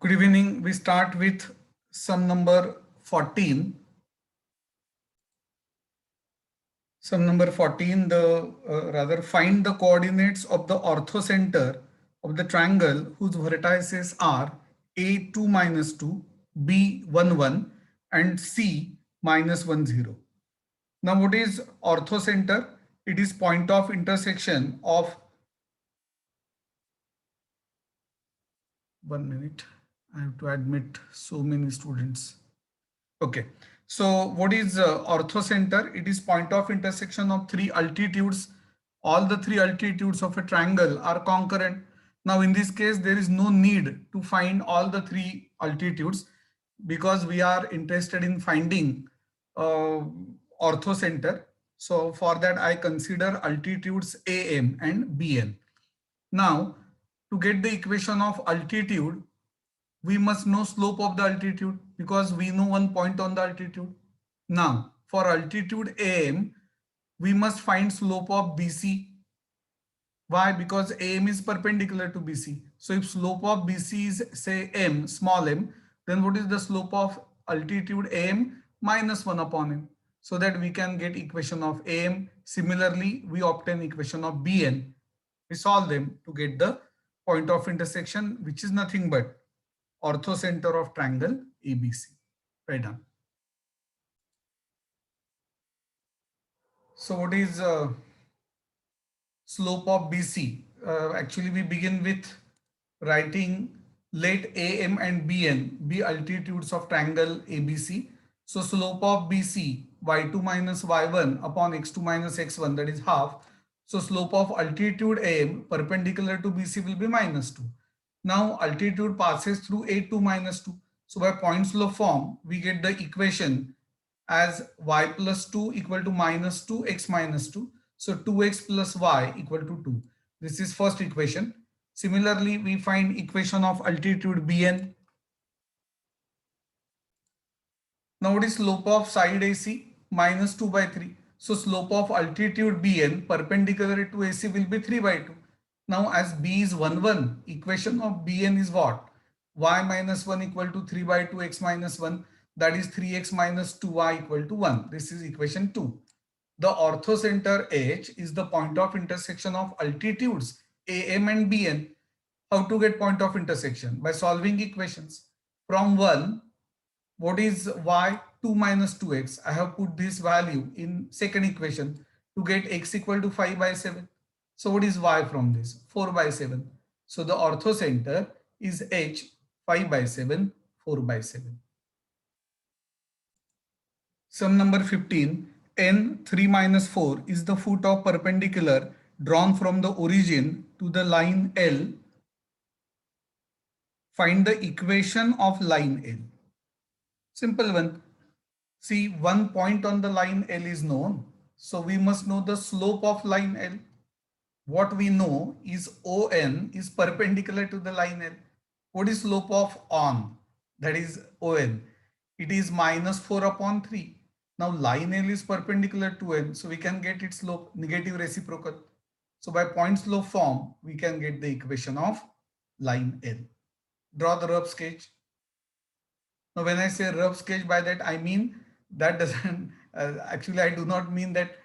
Good evening. We start with sum number 14. Sum number 14, rather find the coordinates of the orthocenter of the triangle whose vertices are A 2 minus 2, B 1 1 and C minus 1 0. Now what is orthocenter? It is point of intersection of 1 minute. I have to admit so many students. Okay, so what is orthocenter? It is point of intersection of three altitudes. All the three altitudes of a triangle are concurrent. Now in this case, there is no need to find all the three altitudes because we are interested in finding orthocenter. So for that, I consider altitudes AM and BN. Now, to get the equation of altitude, we must know slope of the altitude because we know one point on the altitude. Now, for altitude AM, we must find slope of BC. Why? Because AM is perpendicular to BC. So if slope of BC is say m, small m, then what is the slope of altitude AM? Minus 1 upon m. So that we can get equation of AM. Similarly, we obtain equation of BN. We solve them to get the point of intersection, which is nothing but orthocenter of triangle ABC. Right done. So what is slope of BC? Actually, we begin with writing let AM and BN be altitudes of triangle ABC. So slope of BC y2 minus y1 upon x2 minus x1, that is half. So slope of altitude AM perpendicular to BC will be minus 2. Now altitude passes through A2 minus 2. So by Point's law form, we get the equation as y plus 2 equal to minus 2x minus 2. So 2x plus y equal to 2. This is first equation. Similarly, we find equation of altitude Bn. Now what is slope of side AC? Minus 2 by 3. So slope of altitude Bn perpendicular to AC will be 3 by 2. Now as B is 1 1, equation of Bn is what? Y minus 1 equal to 3 by 2 x minus 1. That is 3x minus 2y equal to 1. This is equation 2. The orthocenter H is the point of intersection of altitudes AM and BN. How to get point of intersection? By solving equations. From 1, what is y? 2 minus 2x. I have put this value in second equation to get x equal to 5 by 7. So what is y from this? 4 by 7. So the orthocenter is H 5 by 7, 4 by 7. Sum number 15. N 3 minus 4 is the foot of perpendicular drawn from the origin to the line L. Find the equation of line L. Simple one. See, one point on the line L is known. So we must know the slope of line L. What we know is ON is perpendicular to the line L. What is slope of ON? That is ON. It is minus 4 upon 3. Now line L is perpendicular to N. So we can get its slope, negative reciprocal. So by Point's law form, we can get the equation of line L. Draw the rough sketch. Now when I say rough sketch, by that I mean that doesn't, actually I do not mean that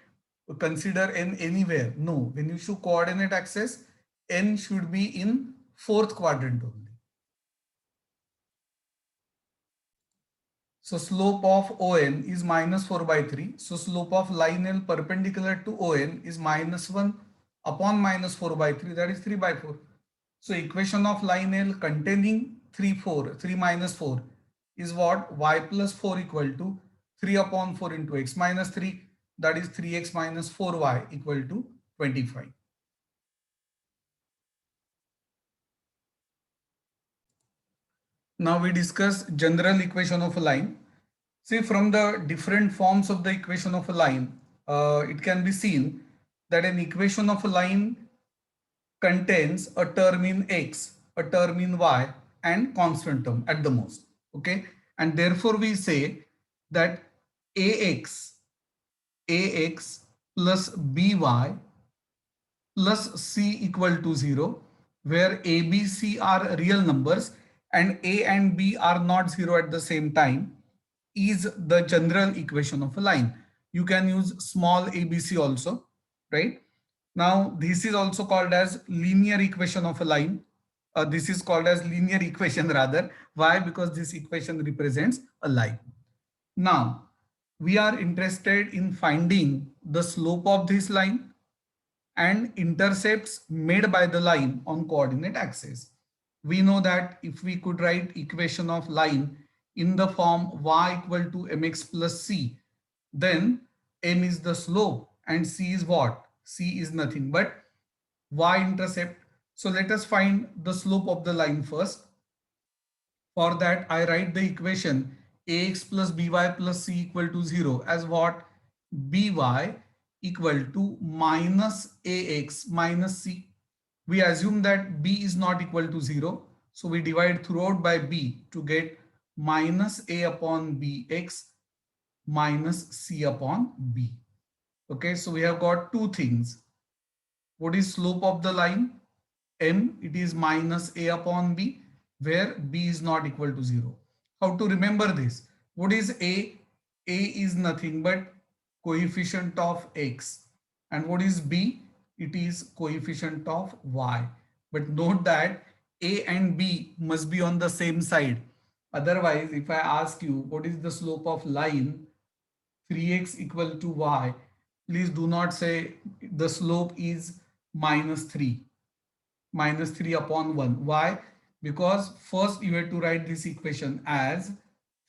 consider N anywhere. No, when you show coordinate axis, N should be in fourth quadrant only. So slope of ON is minus 4 by 3. So slope of line L perpendicular to ON is minus 1 upon minus 4 by 3, that is 3 by 4. So equation of line L containing 3 minus 4 is what? Y plus 4 equal to 3 upon 4 into x minus 3, that is 3x minus 4y equal to 25. Now we discuss general equation of a line. See, from the different forms of the equation of a line, it can be seen that an equation of a line contains a term in x, a term in y, and constant term at the most. Okay, and therefore we say that ax plus by plus c equal to 0, where a, b, c are real numbers and a and b are not 0 at the same time is the general equation of a line. You can use small abc also, right? Now this is also called as linear equation of a line. This is called as linear equation rather. Why? Because this equation represents a line. Now we are interested in finding the slope of this line and intercepts made by the line on coordinate axis. We know that if we could write equation of line in the form y equal to mx plus c, then m is the slope and c is what? C is nothing but y-intercept. So let us find the slope of the line first. For that, I write the equation ax plus by plus c equal to 0 as what? By equal to minus ax minus c. We assume that b is not equal to 0. So we divide throughout by b to get minus a upon bx minus c upon b. Okay, so we have got two things. What is slope of the line? M, it is minus a upon b, where b is not equal to 0. How to remember this? What is a? A is nothing but coefficient of x. And what is b? It is coefficient of y. But note that a and b must be on the same side. Otherwise, if I ask you what is the slope of line 3x equal to y, please do not say the slope is minus 3 upon 1. Why? Because first you have to write this equation as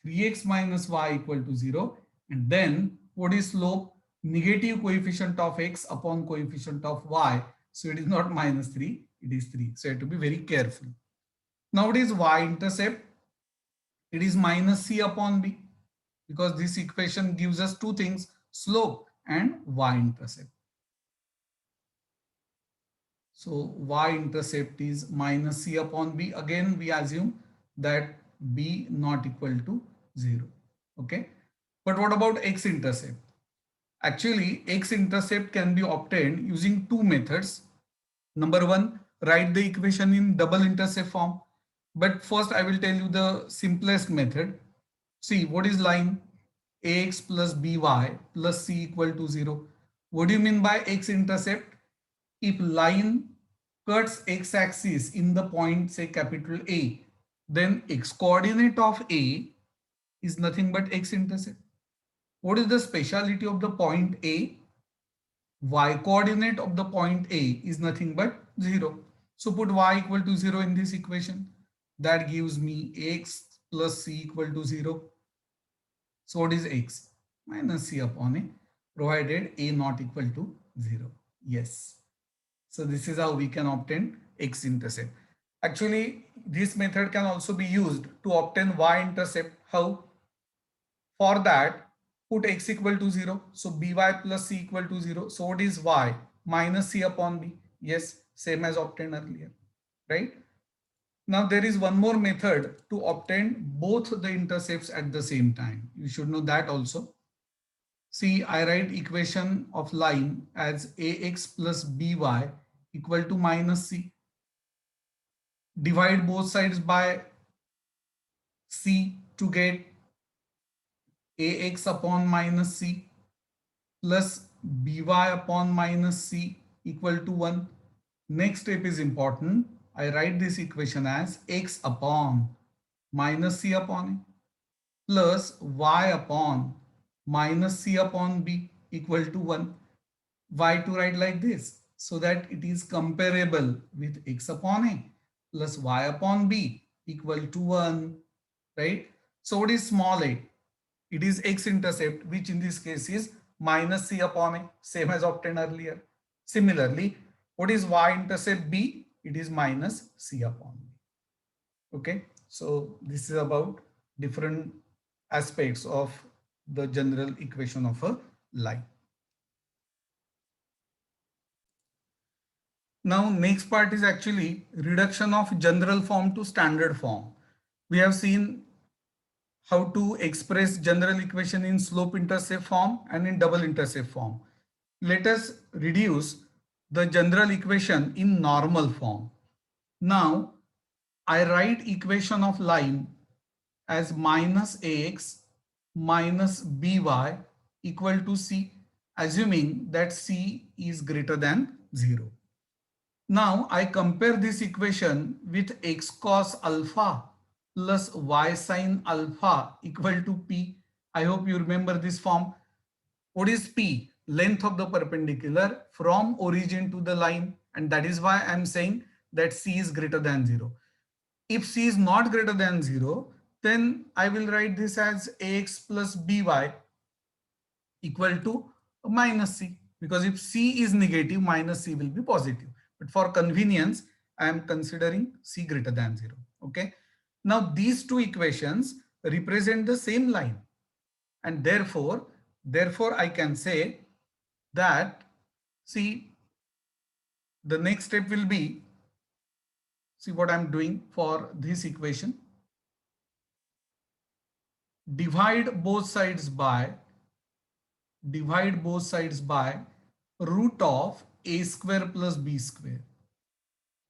3x minus y equal to 0, and then what is slope? Negative coefficient of x upon coefficient of y. So it is not minus 3, it is 3. So you have to be very careful. Now what is y-intercept? It is minus c upon b, because this equation gives us two things, slope and y-intercept. So y-intercept is minus c upon b. Again, we assume that b not equal to 0. Okay. But what about x-intercept? Actually, x-intercept can be obtained using two methods. Number one, write the equation in double intercept form. But first, I will tell you the simplest method. See, what is line? Ax plus by plus c equal to 0. What do you mean by x-intercept? If line cuts x-axis in the point, say capital A, then x-coordinate of A is nothing but x-intercept. What is the speciality of the point A? Y-coordinate of the point A is nothing but 0. So put y equal to 0 in this equation. That gives me x plus c equal to 0. So what is x? Minus c upon a, provided a not equal to 0. Yes. So this is how we can obtain x-intercept. Actually, this method can also be used to obtain y-intercept. How? For that, put x equal to 0. So by plus c equal to 0. So what is y? Minus c upon b. Yes, same as obtained earlier, right? Now there is one more method to obtain both the intercepts at the same time. You should know that also. See, I write equation of line as ax plus by equal to minus c. Divide both sides by c to get ax upon minus c plus by upon minus c equal to 1. Next step is important. I write this equation as x upon minus c upon a plus y upon minus c upon b equal to 1. Why to write like this? So that it is comparable with x upon a plus y upon b equal to 1, right? So what is small a? It is x-intercept, which in this case is minus c upon a, same as obtained earlier. Similarly, what is y-intercept b? It is minus c upon b. Okay, so this is about different aspects of the general equation of a line. Now next part is actually reduction of general form to standard form. We have seen how to express general equation in slope intercept form and in double intercept form. Let us reduce the general equation in normal form. Now I write equation of line as minus ax minus by equal to c, assuming that c is greater than 0. Now I compare this equation with x cos alpha plus y sin alpha equal to p. I hope you remember this form. What is p? Length of the perpendicular from origin to the line, and that is why I am saying that c is greater than 0. If c is not greater than 0, then I will write this as ax plus by equal to minus c, because if c is negative, minus c will be positive. But for convenience, I am considering c greater than 0. Okay. Now these two equations represent the same line, and therefore I can say that, see, the next step will be, see what I'm doing for this equation, divide both sides by root of a square plus b square.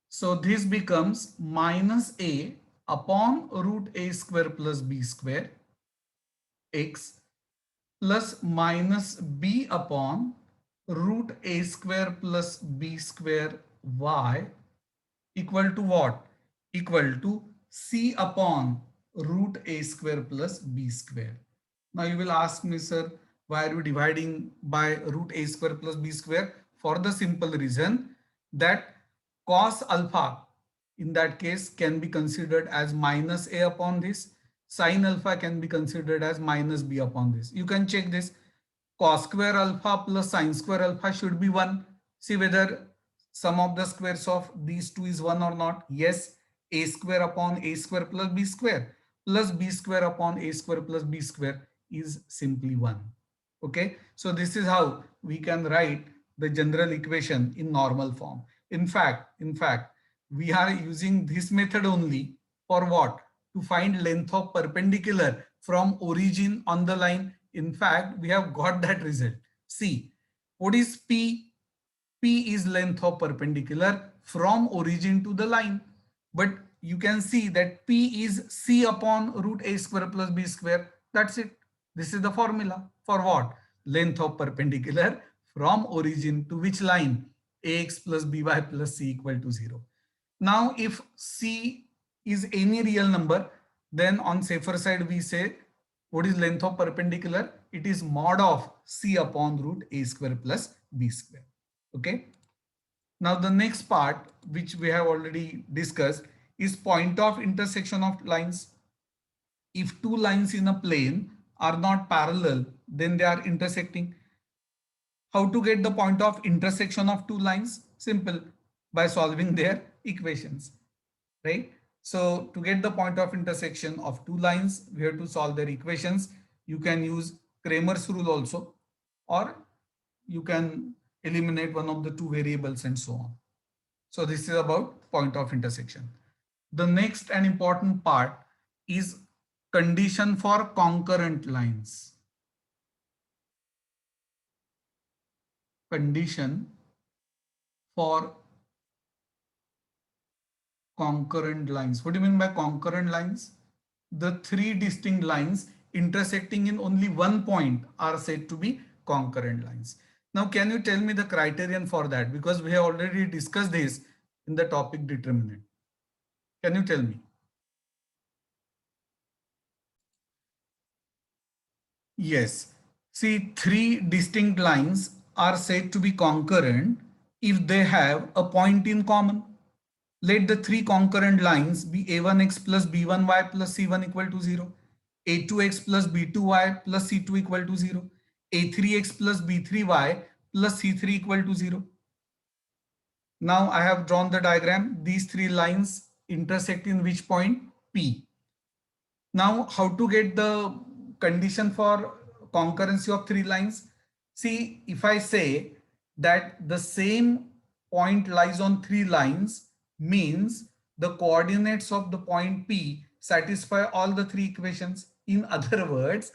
So this becomes minus a upon root a square plus b square x plus minus b upon root a square plus b square y equal to what? Equal to c upon root a square plus b square. Now you will ask me, sir, why are you dividing by root a square plus b square? For the simple reason that cos alpha in that case can be considered as minus a upon this. Sin alpha can be considered as minus b upon this. You can check this. Cos square alpha plus sin square alpha should be 1. See whether sum of the squares of these two is 1 or not. Yes, a square upon a square plus b square upon a square plus b square is simply 1. Okay, so this is how we can write the general equation in normal form. In fact, we are using this method only for what? To find length of perpendicular from origin on the line. In fact, we have got that result. See, what is P? P is length of perpendicular from origin to the line. But you can see that P is C upon root a square plus b square. That's it. This is the formula for what? Length of perpendicular from origin to which line? Ax plus by plus c equal to 0. Now if c is any real number, then on safer side we say, what is length of perpendicular? It is mod of c upon root a square plus b square. Okay. Now the next part, which we have already discussed, is point of intersection of lines. If two lines in a plane are not parallel, then they are intersecting. How to get the point of intersection of two lines? Simple, by solving their equations, right? So to get the point of intersection of two lines, we have to solve their equations. You can use Kramer's rule also, or you can eliminate one of the two variables and so on. So this is about point of intersection. The next and important part is condition for concurrent lines. Condition for concurrent lines. What do you mean by concurrent lines? The three distinct lines intersecting in only one point are said to be concurrent lines. Now, can you tell me the criterion for that? Because we have already discussed this in the topic determinant. Can you tell me? Yes. See, three distinct lines are said to be concurrent if they have a point in common. Let the three concurrent lines be a1x plus b1y plus c1 equal to 0, a2x plus b2y plus c2 equal to 0, a3x plus b3y plus c3 equal to 0. Now I have drawn the diagram. These three lines intersect in which point? P. Now how to get the condition for concurrency of three lines? See, if I say that the same point lies on three lines, means the coordinates of the point P satisfy all the three equations. In other words,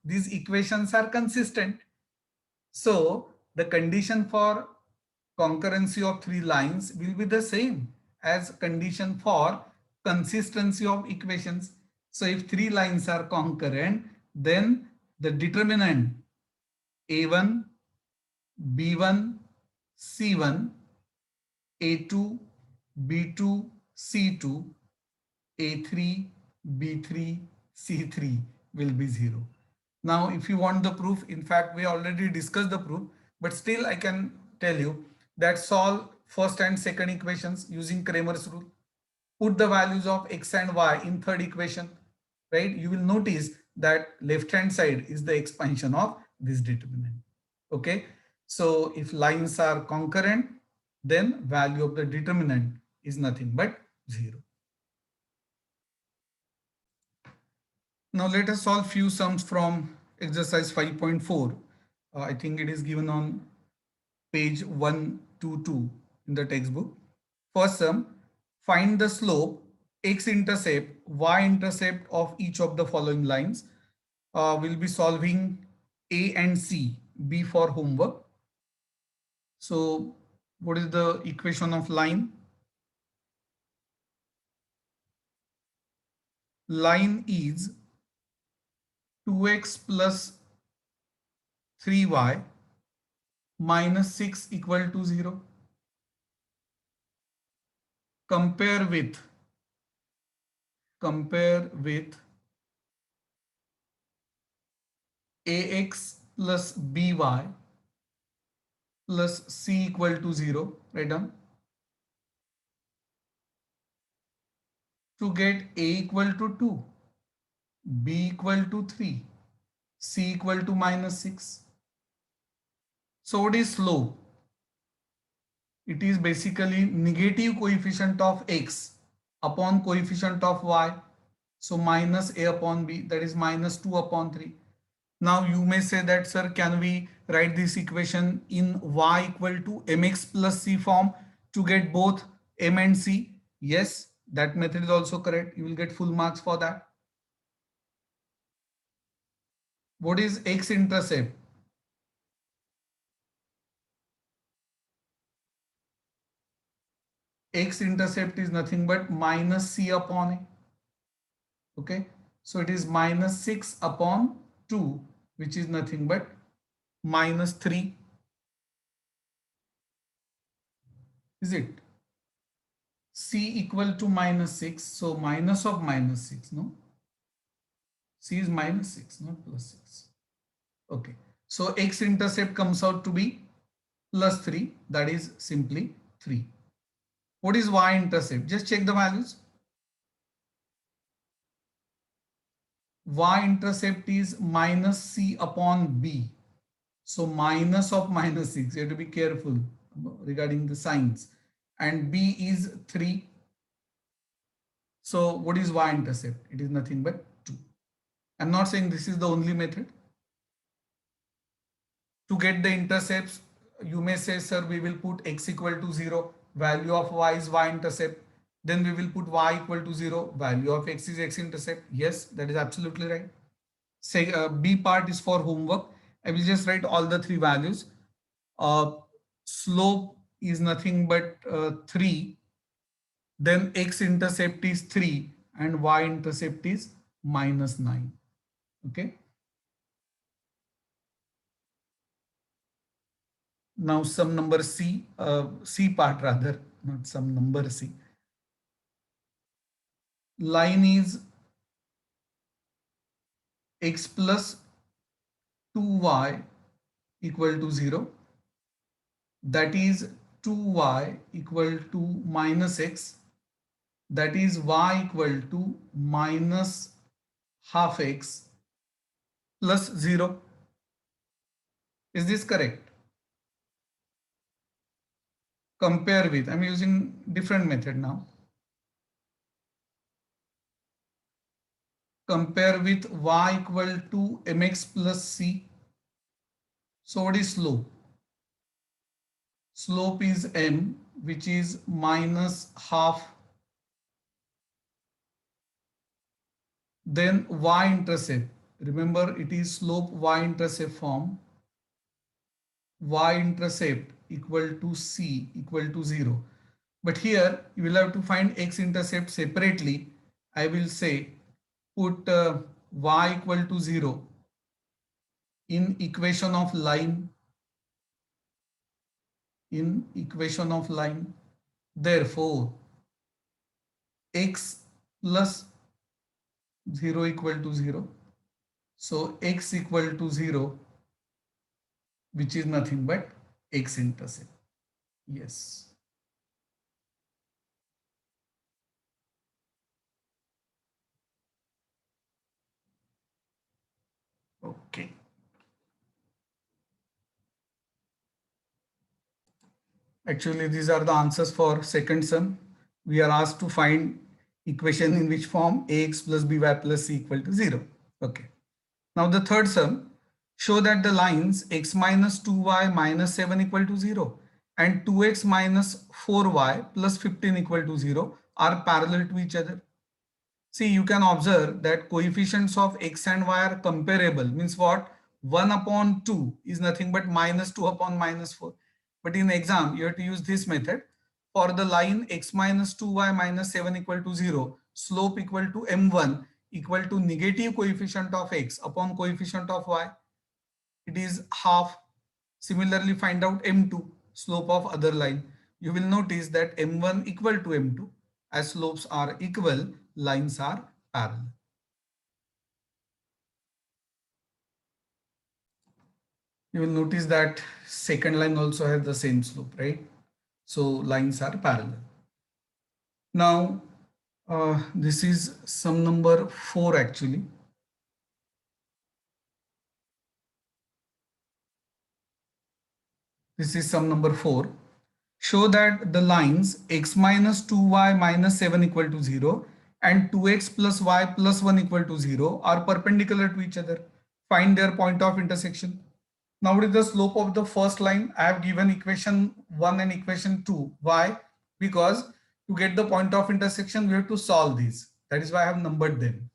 these equations are consistent. So the condition for concurrency of three lines will be the same. as condition for consistency of equations. So if three lines are concurrent, then the determinant A1, B1, C1, A2, B2, C2, A3, B3, C3 will be 0. Now, if you want the proof, in fact, we already discussed the proof, but still I can tell you that solve first and second equations using Cramer's rule. Put the values of x and y in third equation, right? You will notice that left hand side is the expansion of this determinant. Okay. So if lines are concurrent, then value of the determinant is nothing but 0. Now let us solve few sums from exercise 5.4. I think it is given on page 122 in the textbook. First sum, find the slope, x-intercept, y-intercept of each of the following lines. We'll be solving A and C, B for homework. So what is the equation of line? Line is 2x plus 3y minus 6 equal to 0. Compare with ax plus by plus c equal to 0. Write down. To get a equal to 2, b equal to 3, c equal to minus 6. So what is slope? It is basically negative coefficient of x upon coefficient of y. So minus a upon b, that is minus 2 upon 3. Now you may say that, sir, can we write this equation in y equal to mx plus c form to get both m and c? Yes, that method is also correct. You will get full marks for that. What is x-intercept? X-intercept is nothing but minus c upon a. Okay, so it is minus 6 upon 2, which is nothing but minus 3. Is it? C equal to minus 6. So minus of minus 6, no? C is minus 6, not plus 6. Okay. So x-intercept comes out to be plus 3. That is simply 3. What is y-intercept? Just check the values. Y-intercept is minus c upon b. So minus of minus 6. You have to be careful regarding the signs. And b is 3. So what is y-intercept? It is nothing but 2. I'm not saying this is the only method. To get the intercepts, you may say, sir, we will put x equal to 0. Value of y is y-intercept. Then we will put y equal to 0. Value of x is x-intercept. Yes, that is absolutely right. Say B part is for homework. I will just write all the three values. Slope is nothing but 3. Then x-intercept is 3 and y-intercept is minus 9. Okay. Now sum number C, C part rather, not sum number C. Line is x plus 2y equal to 0. That is 2y equal to minus x. That is y equal to minus half x plus 0. Is this correct? Compare with, I'm using different method now. Compare with y equal to mx plus c. So what is slope? Slope is m, which is minus half. Then y-intercept. Remember, it is slope y-intercept form. Y-intercept equal to c equal to 0. But here you will have to find x-intercept separately. I will say put y equal to 0 in equation of line, Therefore, x plus 0 equal to 0. So x equal to 0, which is nothing but x-intercept. Yes. Okay. Actually, these are the answers for second sum. We are asked to find equation in which form ax plus by plus c equal to 0. Okay. Now the third sum, show that the lines x minus 2y minus 7 equal to 0 and 2x minus 4y plus 15 equal to 0 are parallel to each other. See, you can observe that coefficients of x and y are comparable. Means what? 1 upon 2 is nothing but minus 2 upon minus 4. But in exam, you have to use this method. For the line x minus 2y minus 7 equal to 0, slope equal to m1 equal to negative coefficient of x upon coefficient of y. It is half. Similarly, find out m2, slope of other line. You will notice that m1 equal to m2. As slopes are equal, lines are parallel. You will notice that second line also has the same slope, right? So lines are parallel. Now, this is sum number 4 actually. This is sum number 4. Show that the lines x minus 2y minus 7 equal to 0 and 2x plus y plus 1 equal to 0 are perpendicular to each other. Find their point of intersection. Now what is the slope of the first line? I have given equation 1 and equation 2. Why? Because to get the point of intersection, we have to solve these. That is why I have numbered them.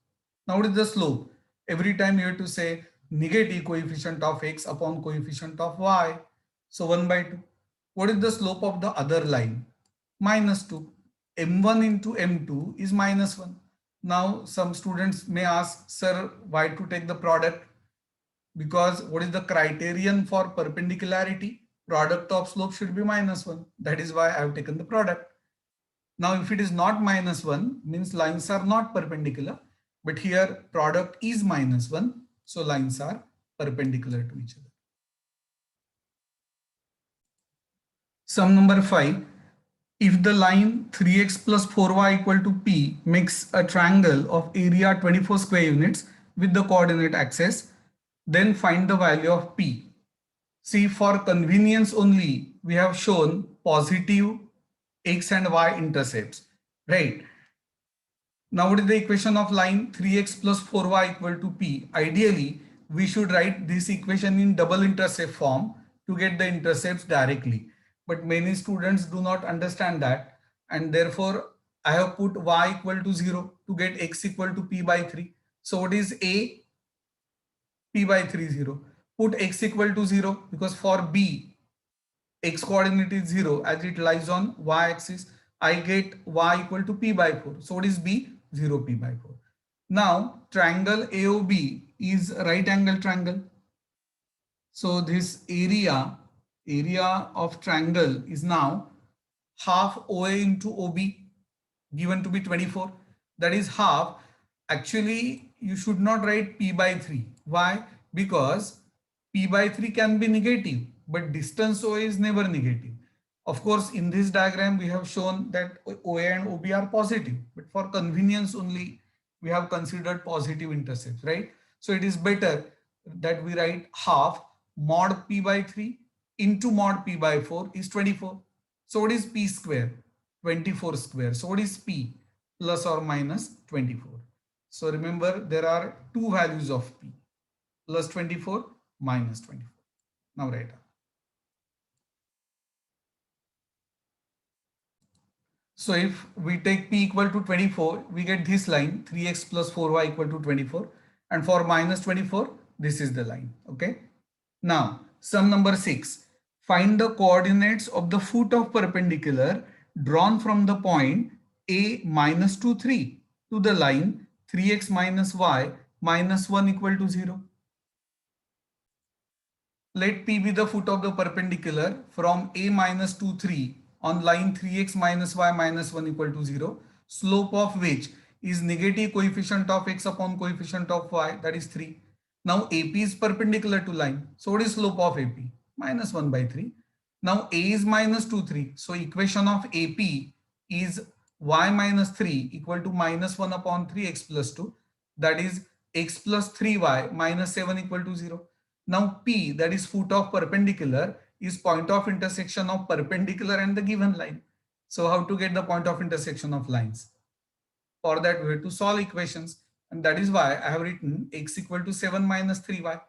Now what is the slope? Every time you have to say negative coefficient of x upon coefficient of y. So 1 by 2. What is the slope of the other line? Minus 2. m1 into m2 is minus 1. Now some students may ask, sir, why to take the product? Because what is the criterion for perpendicularity? Product of slope should be minus 1. That is why I have taken the product. Now if it is not minus 1, means lines are not perpendicular. But here product is minus 1. So lines are perpendicular to each other. Sum number 5. If the line 3x plus 4y equal to p makes a triangle of area 24 square units with the coordinate axis, then find the value of p. See, for convenience only, we have shown positive x and y intercepts, right? Now, what is the equation of line 3x plus 4y equal to p? Ideally, we should write this equation in double intercept form to get the intercepts directly. But many students do not understand that, and therefore I have put y equal to 0 to get x equal to p by 3. So what is a? P by 3, 0. Put x equal to 0 because for b, x coordinate is 0 as it lies on y axis. I get y equal to p by 4. So what is b? 0 p by 4. Now triangle AOB is a right angle triangle. So this area of triangle is now half OA into OB, given to be 24. That is half. Actually, you should not write p by 3. Why? Because p by 3 can be negative, but distance OA is never negative. Of course, in this diagram, we have shown that OA and OB are positive, but for convenience only, we have considered positive intercepts, right? So it is better that we write half mod p by 3 into mod p by 4 is 24. So what is p square? 24 square. So what is p? Plus or minus 24. So remember, there are two values of p, plus 24, minus 24. Now write down. So if we take p equal to 24, we get this line 3x plus 4y equal to 24. And for minus 24, this is the line. Okay. Now, sum number 6. Find the coordinates of the foot of perpendicular drawn from the point a minus 2, 3 to the line 3x minus y minus 1 equal to 0. Let P be the foot of the perpendicular from a minus 2, 3 on line 3x minus y minus 1 equal to 0, slope of which is negative coefficient of x upon coefficient of y, that is 3. Now AP is perpendicular to line. So what is slope of AP? Minus 1 by 3. Now A is minus 2, 3. So equation of AP is y minus 3 equal to minus 1 upon 3x plus 2. That is x plus 3y minus 7 equal to 0. Now P, that is foot of perpendicular, is point of intersection of perpendicular and the given line. So how to get the point of intersection of lines? For that we have to solve equations, and that is why I have written x equal to 7 minus 3y.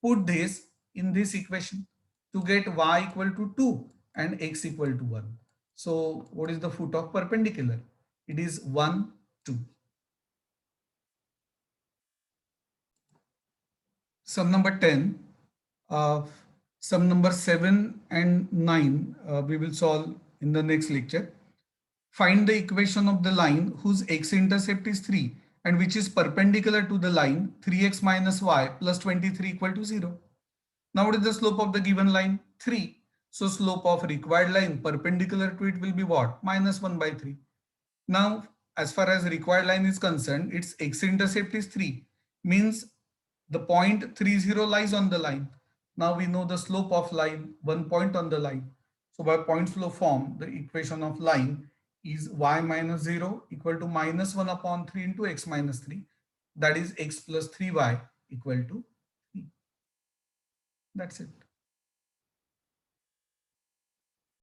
Put this in this equation to get y equal to 2 and x equal to 1. So what is the foot of perpendicular? It is 1, 2. Sum number 10. Uh, Sum number 7 and 9 we will solve in the next lecture. Find the equation of the line whose x-intercept is 3 and which is perpendicular to the line 3x minus y plus 23 equal to 0. Now what is the slope of the given line? 3. So slope of required line perpendicular to it will be what? Minus 1 by 3. Now as far as required line is concerned, its x-intercept is 3. Means the point 30 lies on the line. Now we know the slope of line, 1 point on the line. So by point slope form, the equation of line is y minus 0 equal to minus 1 upon 3 into x minus 3. That is x plus 3y equal to 3. That's it.